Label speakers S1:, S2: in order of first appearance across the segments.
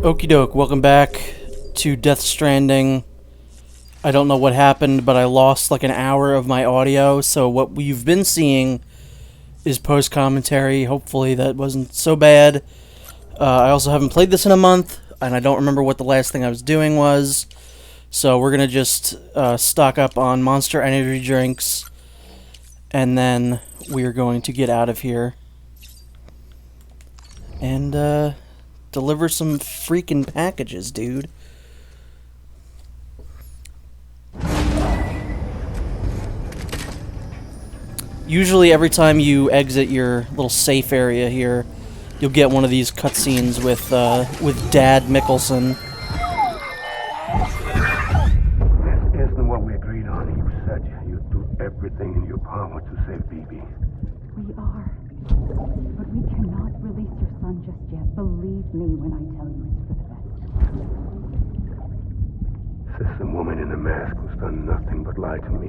S1: Okie doke, welcome back to Death Stranding. I don't know what happened, but I lost like an hour of my audio, so what you've been seeing is post-commentary. Hopefully that wasn't so bad. I also haven't played this in a month, and I don't remember what the last thing I was doing was, so we're gonna just stock up on Monster Energy drinks, and then we're going to get out of here. And, deliver some freaking packages, dude. Usually every time you exit your little safe area here, you'll get one of these cutscenes with Dad Mickelson.
S2: This isn't what we agreed on. You said you'd do everything in your power to save BB.
S3: We are. But we cannot release your son just yet. Believe me when I tell you it's for the best.
S2: System woman in the mask who's done nothing but lie to me.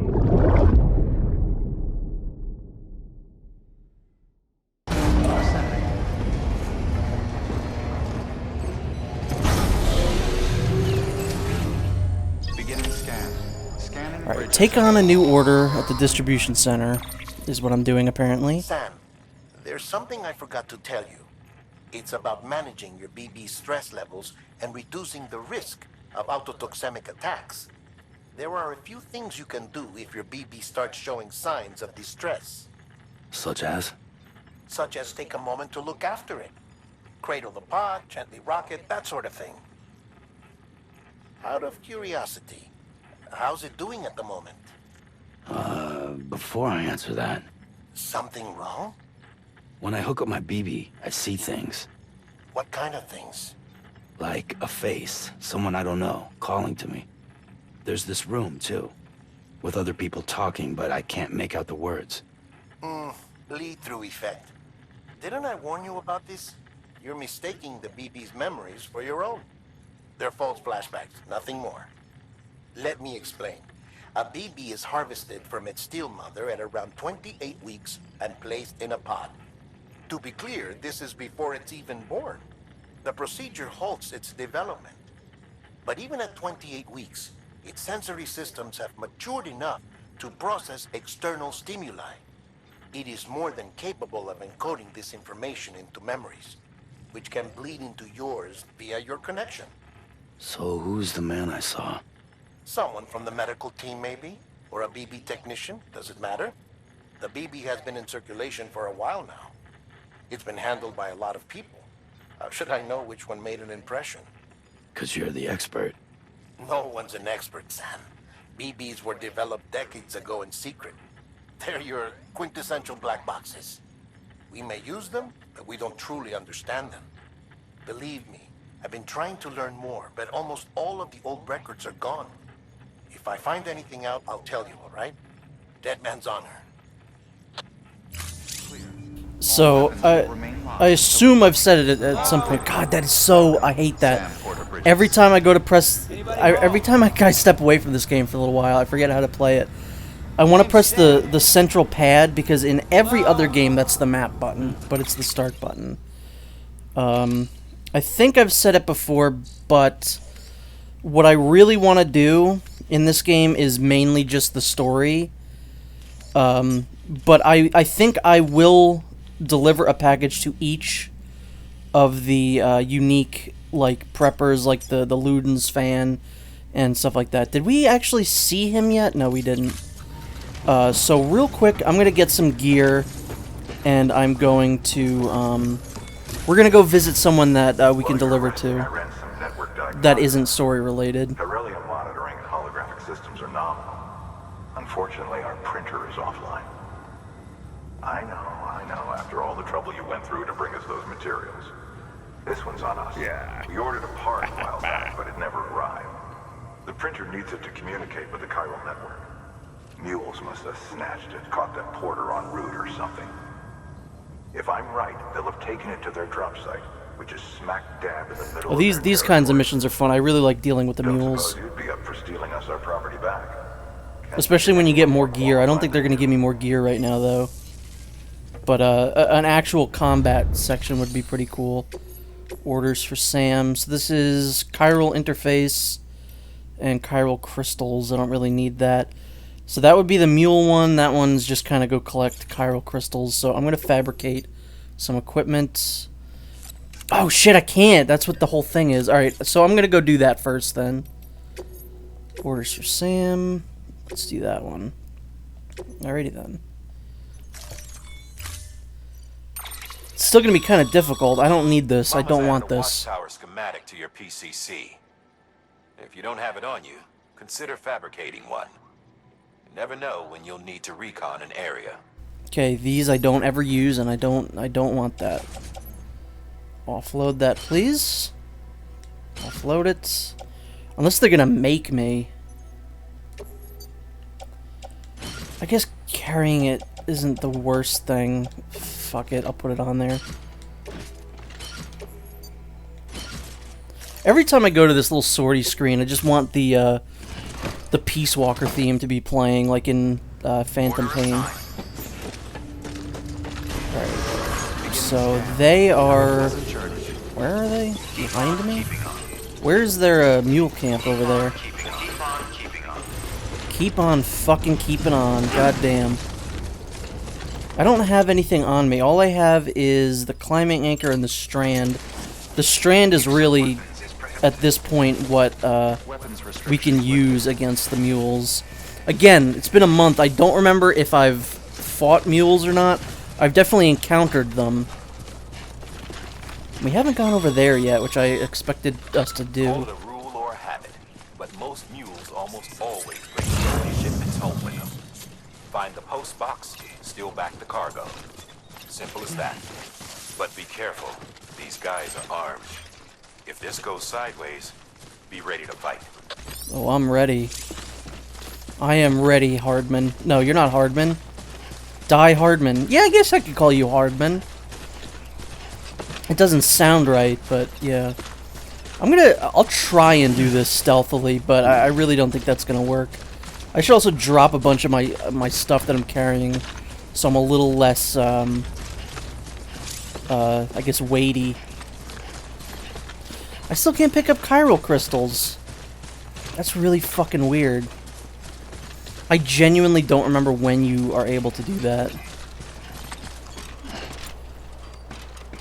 S4: Beginning scan. Scanning.
S1: Alright, take on a new order at the distribution center, is what I'm doing apparently.
S5: Sam, there's something I forgot to tell you. It's about managing your BB stress levels and reducing the risk of autotoxemic attacks. There are a few things you can do if your BB starts showing signs of distress.
S4: Such as?
S5: Such as take a moment to look after it. Cradle the pod, gently rock it, that sort of thing. Out of curiosity, how's it doing at the moment?
S4: Before I answer that,
S5: Something wrong?
S4: when I hook up my BB, I see things.
S5: What kind of things?
S4: Like a face, someone I don't know, calling to me. There's this room, too, with other people talking, but I can't make out the words.
S5: Lead-through effect. Didn't I warn you about this? You're mistaking the BB's memories for your own. They're false flashbacks, nothing more. Let me explain. A BB is harvested from its steel mother at around 28 weeks and placed in a pod. To be clear, this is before it's even born. The procedure halts its development. But even at 28 weeks, its sensory systems have matured enough to process external stimuli. It is more than capable of encoding this information into memories, which can bleed into yours via your connection.
S4: So who's the man I saw?
S5: Someone from the medical team, maybe? Or a BB technician? Does it matter? The BB has been in circulation for a while now. It's been handled by a lot of people. How should I know which one made an impression?
S4: 'Cause you're the expert.
S5: No one's an expert, Sam. BBs were developed decades ago in secret. They're your quintessential black boxes. We may use them, but we don't truly understand them. Believe me, I've been trying to learn more, but almost all of the old records are gone. If I find anything out, I'll tell you, all right? Dead man's honor.
S1: So, I assume I've said it at some point. God, that is so... I hate that. Every time I go to press... every time I step away from this game for a little while, I forget how to play it. I want to press the central pad, because in every other game that's the map button, but it's the start button. I think I've said it before, but what I really want to do in this game is mainly just the story. But I think I will deliver a package to each of the unique like preppers, like the Ludens fan and stuff like that. Did we actually see him yet? No, we didn't. So real quick, I'm gonna get some gear, and I'm going to we're gonna go visit someone that we can deliver to that isn't story related.
S6: Beryllium monitoring and holographic systems are nominal. Unfortunately, our printer is offline. I know. After all the trouble you went through to bring us those materials. This one's on us. Yeah. We ordered a part a while back, but it never arrived. The printer needs it to communicate with the chiral network. Mules must have snatched it, caught that porter en route or something. If I'm right, they'll have taken it to their drop site, which is smack dab in the middle
S1: Well,
S6: of their
S1: these kinds of missions are fun. I really like dealing with the
S6: Don't
S1: mules,
S6: suppose you'd be up for stealing us our property back.
S1: especially when you get more gear. I don't think they're gonna give me more gear right now, though. But an actual combat section would be pretty cool. Orders for Sam. So this is chiral interface and chiral crystals. I don't really need that. So that would be the mule one. That one's just kind of go collect chiral crystals. So I'm going to fabricate some equipment. Oh shit, I can't. That's what the whole thing is. Alright, so I'm going to go do that first then. Orders for Sam. Let's do that one. Alrighty then. It's still going to be kind of difficult. I don't need this. I don't want this.
S7: Watchtower schematic to your PCC. If you don't have it on you, consider fabricating one. You never know when you'll need to recon an area.
S1: Okay, these I don't ever use, and I don't want that. Offload that, please. Offload it. Unless they're gonna make me. I guess carrying it isn't the worst thing. Fuck it, I'll put it on there. Every time I go to this little sortie screen, I just want the Peace Walker theme to be playing, like in Phantom Pain. Alright, so they are... Where are they? Behind me? Where's their mule camp over there? Keep on fucking keeping on, goddamn. I don't have anything on me. All I have is the climbing anchor and the strand. The strand is really, at this point, what we can use against the mules. Again, it's been a month. I don't remember if I've fought mules or not. I've definitely encountered them. We haven't gone over there yet, which I expected us to do.
S7: Call it a rule or a habit, but most mules almost always bring stolen shipments home with them. Find the post box, steal back the cargo. Simple as that. But be careful. These guys are armed. If this goes sideways, be ready to fight.
S1: Oh, I'm ready. I am ready, Hardman. No, you're not Hardman. Die Hardman. Yeah, I guess I could call you Hardman. It doesn't sound right, but yeah. I'll try and do this stealthily, but I really don't think that's gonna work. I should also drop a bunch of my stuff that I'm carrying, so I'm a little less, I guess, weighty. I still can't pick up chiral crystals. That's really fucking weird. I genuinely don't remember when you are able to do that.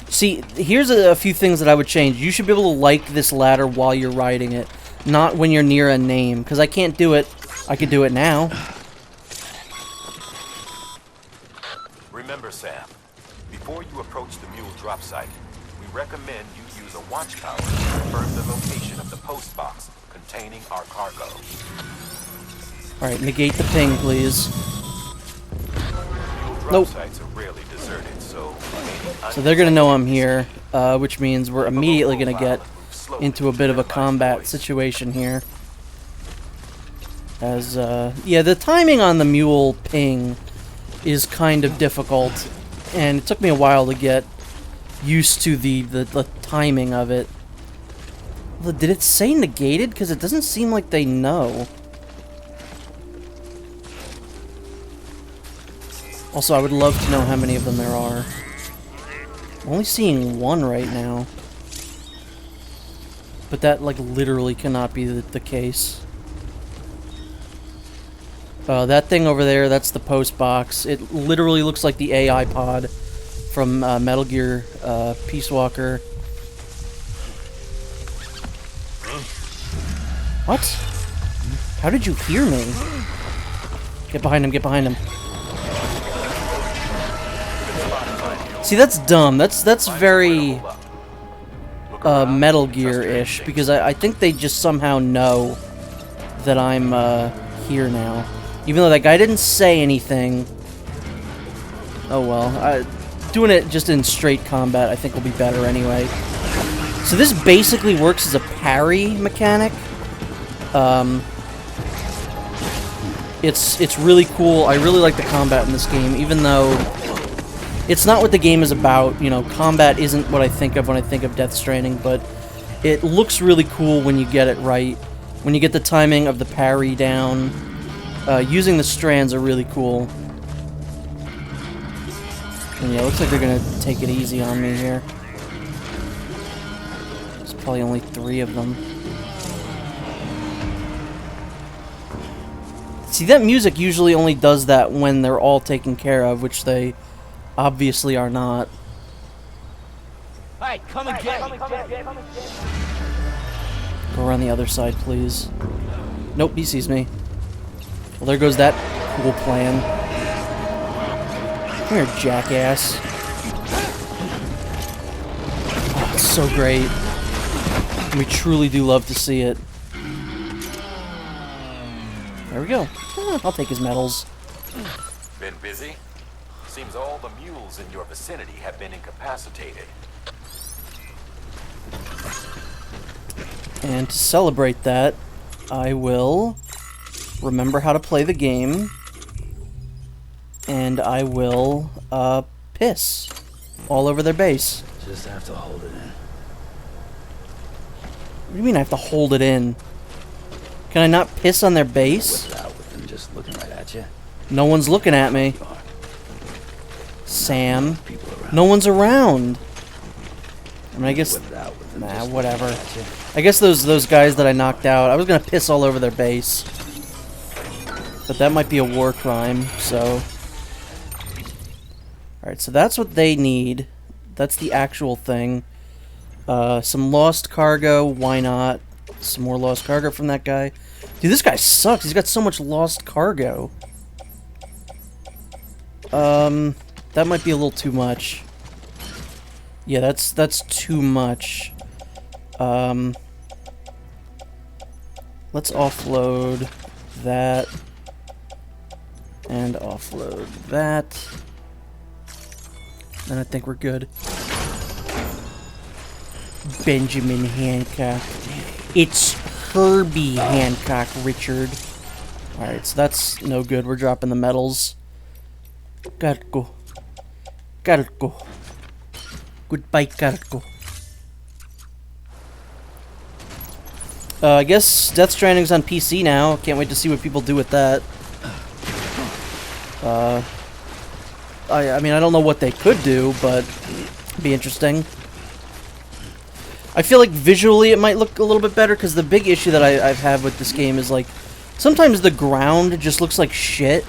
S1: See, here's a few things that I would change. You should be able to like this ladder while you're riding it, not when you're near a name, because I can't do it. I could do it now.
S7: Remember, Sam, before you approach the mule drop site, we recommend you use a watchtower to confirm the location of the post box containing our cargo.
S1: Alright, negate the ping, please.
S7: Mule drop
S1: Nope.
S7: sites are rarely deserted, so
S1: they're gonna know I'm here, which means we're immediately gonna get into a bit of a combat situation here. As, yeah, the timing on the mule ping is kind of difficult, and it took me a while to get used to the timing of it. Did it say negated? Because it doesn't seem like they know. Also, I would love to know how many of them there are. I'm only seeing one right now. But that, like, literally cannot be the case. That thing over there, that's the post box. It literally looks like the AI pod from Metal Gear Peace Walker. What? How did you hear me? Get behind him, get behind him. See, that's dumb. That's very Metal Gear-ish, because I think they just somehow know that I'm here now. Even though that guy didn't say anything. Oh well. Doing it just in straight combat I think will be better anyway. So this basically works as a parry mechanic. It's really cool. I really like the combat in this game, even though it's not what the game is about. You know, combat isn't what I think of when I think of Death Stranding, but it looks really cool when you get it right. When you get the timing of the parry down. Using the strands are really cool. And yeah, it looks like they're gonna take it easy on me here. Probably only 3 of them. See, that music usually only does that when they're all taken care of, which they obviously are not.
S8: Hey, come and get me.
S1: Go around the other side, please. Nope, he sees me. Well, there goes that cool plan. Come here, jackass. Oh, it's so great. We truly do love to see it. There we go. I'll take his medals.
S7: Been busy? Seems all the mules in your vicinity have been incapacitated.
S1: And to celebrate that, I will remember how to play the game. And I will, piss all over their base.
S4: Just have to hold it in.
S1: What do you mean I have to hold it in? Can I not piss on their base?
S4: Whip it out with them just looking right at you.
S1: No one's looking at me. Sam.
S4: People around.
S1: No one's around. I mean, I guess...
S4: Whip it out with them
S1: Nah,
S4: just
S1: whatever.
S4: looking at you.
S1: I guess those guys that I knocked out, I was gonna piss all over their base. But that might be a war crime, so... Alright, so that's what they need. That's the actual thing. Some lost cargo, why not? Some more lost cargo from that guy. Dude, this guy sucks. He's got so much lost cargo. That might be a little too much. Yeah, that's too much. Let's offload that. And offload that. Then I think we're good. Benjamin Hancock. It's Herbie Hancock, Richard. Alright, so that's no good. We're dropping the medals. Gotta go. Gotta go. Goodbye, gotta go. I guess Death Stranding's on PC now. Can't wait to see what people do with that. I mean, I don't know what they could do, but it'd be interesting. I feel like visually it might look a little bit better, because the big issue that I've had with this game is, like, sometimes the ground just looks like shit.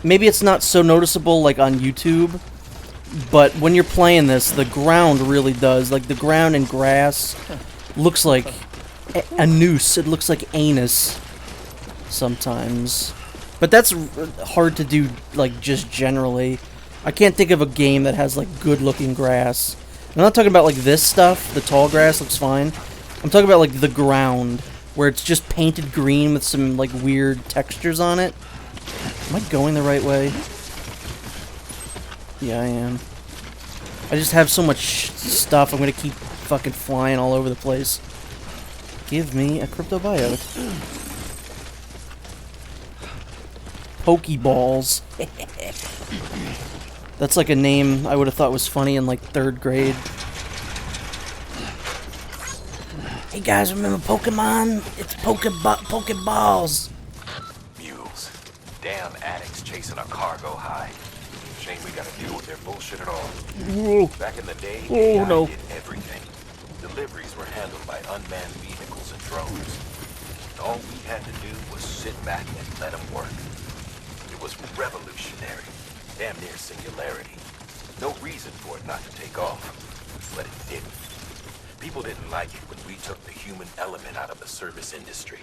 S1: Maybe it's not so noticeable, like, on YouTube, but when you're playing this, the ground really does. Like, the ground and grass looks like a noose. It looks like anus sometimes. But that's hard to do, like, just generally. I can't think of a game that has, like, good-looking grass. I'm not talking about, like, this stuff. The tall grass looks fine. I'm talking about, like, the ground, where it's just painted green with some, like, weird textures on it. Am I going the right way? Yeah, I am. I just have so much stuff, I'm gonna keep fucking flying all over the place. Give me a cryptobiote. Pokeballs. That's like a name I would have thought was funny in like 3rd grade. Hey guys, remember Pokemon? It's Pokeballs.
S7: Mules. Damn addicts chasing a cargo high. Shame we gotta deal with their bullshit at all.
S1: Ooh.
S7: Back in the day,
S1: Oh,
S7: AI
S1: no.
S7: did everything. Deliveries were handled by unmanned vehicles and drones. All we had to do was sit back and let them work. It was revolutionary. Damn near singularity. No reason for it not to take off. But it didn't. People didn't like it when we took the human element out of the service industry.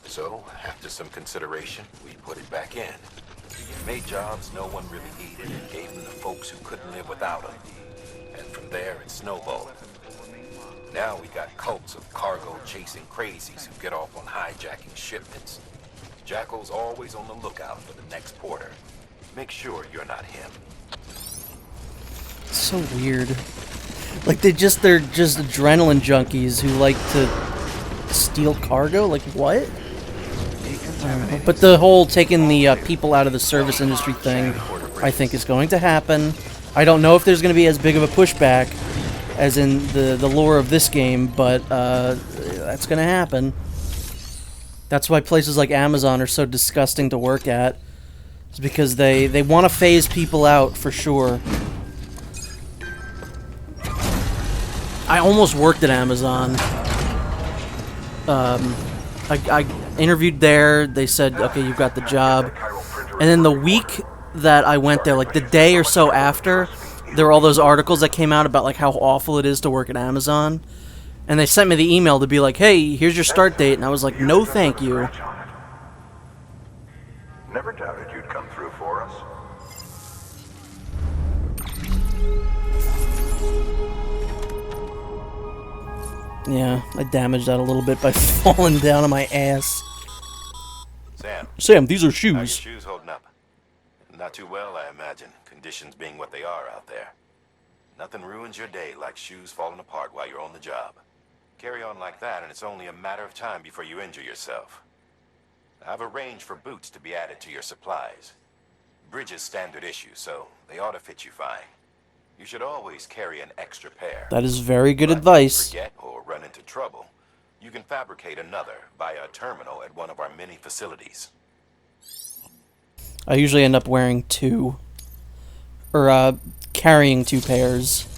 S7: So, after some consideration, we put it back in. It made jobs no one really needed and gave them to folks who couldn't live without them. And from there, it snowballed. Now we got cults of cargo-chasing crazies who get off on hijacking shipments. Jackal's always on the lookout for the next porter. Make sure you're not him.
S1: It's so weird. Like they're just adrenaline junkies who like to steal cargo? Like what? But the whole taking the people out of the service industry thing, I think is going to happen. I don't know if there's going to be as big of a pushback as in the lore of this game, but that's going to happen. That's why places like Amazon are so disgusting to work at. It's because they want to phase people out for sure. I almost worked at Amazon. I interviewed there. They said, okay, you've got the job. And then the week that I went there, like the day or so after, there were all those articles that came out about like how awful it is to work at Amazon. And they sent me the email to be like, hey, here's your start date. And I was like, no thank you.
S6: Never doubted you'd come through for us.
S1: Yeah, I damaged that a little bit by falling down on my ass.
S7: Sam,
S1: these are
S7: how your
S1: shoes.
S7: shoes holding up? Not too well, I imagine. Conditions being what they are out there. Nothing ruins your day like shoes falling apart while you're on the job. Carry on like that, and it's only a matter of time before you injure yourself. I've arranged for boots to be added to your supplies. Bridge is standard issue, so they ought to fit you fine. You should always carry an extra pair.
S1: That is very good
S7: But if you
S1: advice.
S7: forget or run into trouble, you can fabricate another via a terminal at one of our many facilities.
S1: I usually end up wearing two. Or, carrying two pairs.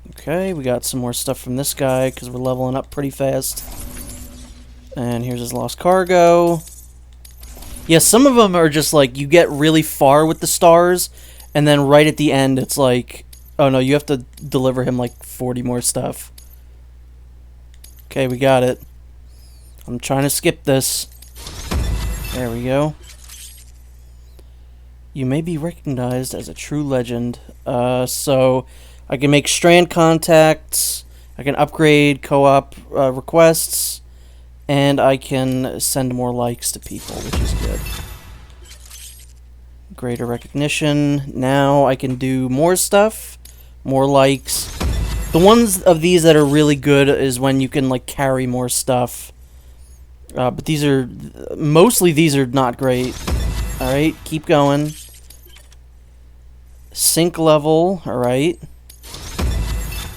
S1: Okay, we got some more stuff from this guy, because we're leveling up pretty fast. And here's his lost cargo. Yeah, some of them are just like, you get really far with the stars, and then right at the end, it's like, oh no, you have to deliver him like 40 more stuff. Okay, we got it. I'm trying to skip this. There we go. You may be recognized as a true legend. So I can make strand contacts, I can upgrade co-op requests, and I can send more likes to people, which is good. Greater recognition. Now I can do more stuff, more likes. The ones of these that are really good is when you can like carry more stuff. But these are mostly these are not great. All right, keep going. Sync level. All right.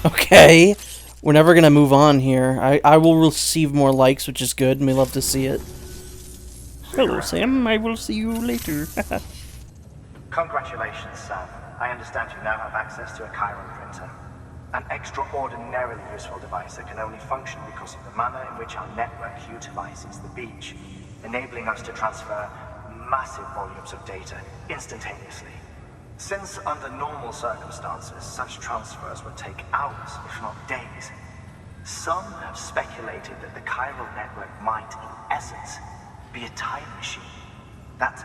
S1: Okay, we're never gonna move on here. I will receive more likes, which is good, and we love to see it. Hello, Sam. I will see you later.
S8: Congratulations, Sam. I understand you now have access to a chiral printer. An extraordinarily useful device that can only function because of the manner in which our network utilizes the beach, enabling us to transfer massive volumes of data instantaneously. Since under normal circumstances, such transfers would take hours, if not days, some have speculated that the chiral network might, in essence, be a time machine. That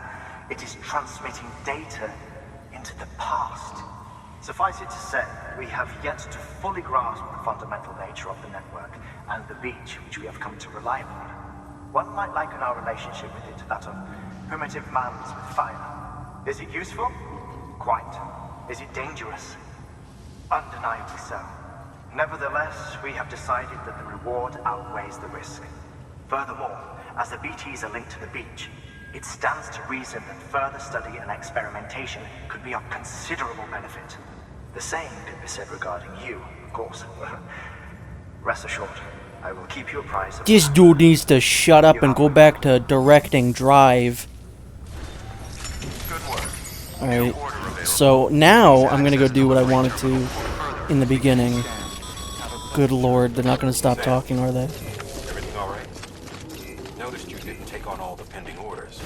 S8: it is transmitting data into the past. Suffice it to say, we have yet to fully grasp the fundamental nature of the network and the beach which we have come to rely upon. One might liken our relationship with it to that of primitive mammals with fire. Is it useful? Quite. Is it dangerous? Undeniably so. Nevertheless, we have decided that the reward outweighs the risk. Furthermore, as the BTs are linked to the beach, it stands to reason that further study and experimentation could be of considerable benefit. The same could be said regarding you, of course. Rest assured, I will keep you apprised of...
S1: This dude needs to shut up and go back to directing Drive.
S7: Good work.
S1: Alright, so now I'm gonna go do what I wanted to in the beginning. Good lord, they're not gonna stop talking, are they?
S7: Everything all right? Noticed you didn't take on all the pending orders.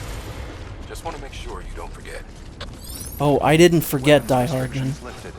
S7: Just want to make sure you don't forget.
S1: Oh, I didn't forget Die Hard, man.
S7: Lifted.